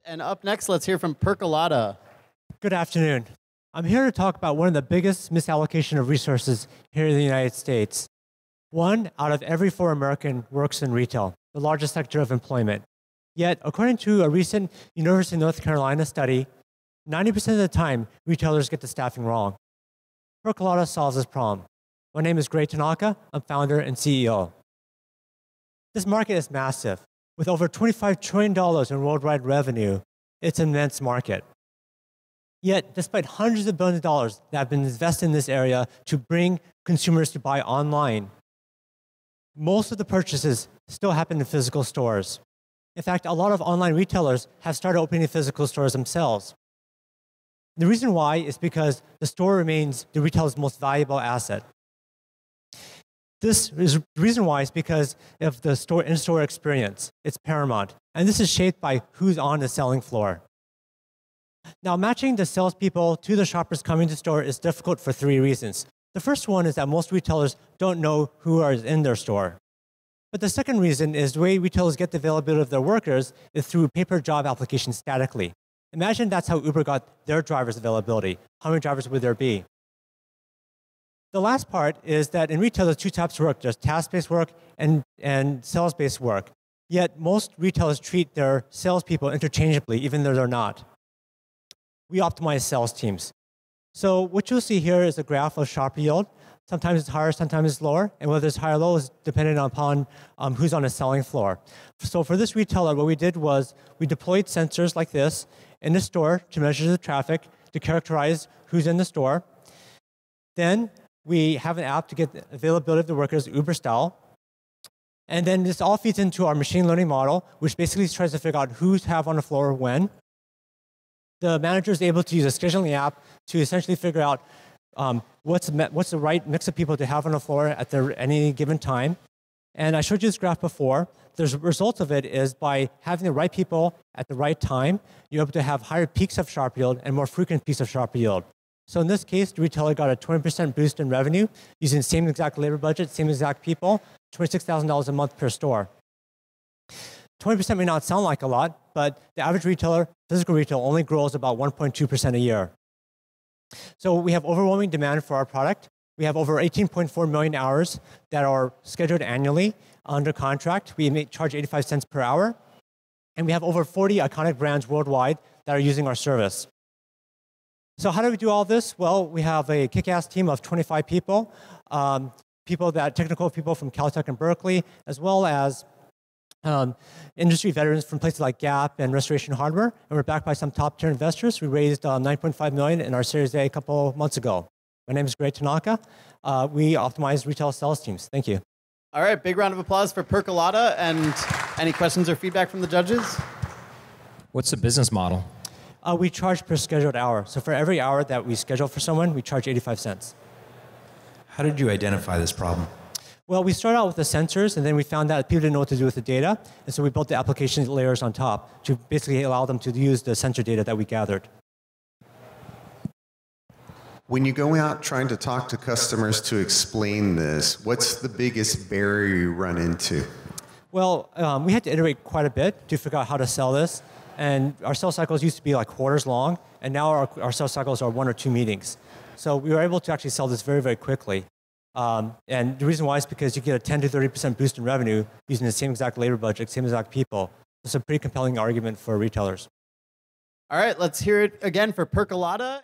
And up next, let's hear from Percolata. Good afternoon. I'm here to talk about one of the biggest misallocation of resources here in the United States. 1 out of every 4 Americans works in retail, the largest sector of employment. Yet, according to a recent University of North Carolina study, 90% of the time, retailers get the staffing wrong. Percolata solves this problem. My name is Gray Tanaka. I'm founder and CEO. This market is massive. With over $25 trillion in worldwide revenue, it's an immense market. Yet, despite hundreds of billions of dollars that have been invested in this area to bring consumers to buy online, most of the purchases still happen in physical stores. In fact, a lot of online retailers have started opening physical stores themselves. The reason why is because the store remains the retailer's most valuable asset. The reason why is because of the in-store experience. It's paramount. And this is shaped by who's on the selling floor. Now, matching the salespeople to the shoppers coming to the store is difficult for 3 reasons. The first one is that most retailers don't know who is in their store. But the second reason is the way retailers get the availability of their workers is through paper job applications statically. Imagine that's how Uber got their drivers' availability. How many drivers would there be? The last part is that in retail, there's 2 types of work. There's task-based work and sales-based work. Yet most retailers treat their salespeople interchangeably, even though they're not. We optimize sales teams. So what you'll see here is a graph of shopper yield. Sometimes it's higher, sometimes it's lower. And whether it's higher or low is dependent upon who's on the selling floor. So for this retailer, what we did was we deployed sensors like this in the store to measure the traffic, to characterize who's in the store. Then we have an app to get the availability of the workers Uber style. And then this all feeds into our machine learning model, which basically tries to figure out who's have on the floor when. The manager is able to use a scheduling app to essentially figure out what's the right mix of people to have on the floor at any given time. And I showed you this graph before. The result of it is by having the right people at the right time, you're able to have higher peaks of sharp yield and more frequent peaks of sharp yield. So in this case, the retailer got a 20% boost in revenue using the same exact labor budget, same exact people, $26,000 a month per store. 20% may not sound like a lot, but the average retailer, physical retail, only grows about 1.2% a year. So we have overwhelming demand for our product. We have over 18.4 million hours that are scheduled annually under contract. We charge 85 cents per hour. And we have over 40 iconic brands worldwide that are using our service. So how do we do all this? Well, we have a kick-ass team of 25 people, technical people from Caltech and Berkeley, as well as industry veterans from places like Gap and Restoration Hardware. And we're backed by some top-tier investors. We raised $9.5 million in our Series A couple months ago. My name is Gray Tanaka. We optimize retail sales teams. Thank you. All right, big round of applause for Percolata. And any questions or feedback from the judges? What's the business model? We charge per scheduled hour. So for every hour that we schedule for someone, we charge 85 cents. How did you identify this problem? Well, we started out with the sensors, and then we found that people didn't know what to do with the data. And so we built the application layers on top to basically allow them to use the sensor data that we gathered. When you go out trying to talk to customers to explain this, what's the biggest barrier you run into? Well, we had to iterate quite a bit to figure out how to sell this. And our sales cycles used to be like quarters long, and now our sales cycles are 1 or 2 meetings. So we were able to actually sell this very, very quickly. And the reason why is because you get a 10 to 30% boost in revenue using the same exact labor budget, same exact people. It's a pretty compelling argument for retailers. All right, let's hear it again for Percolata.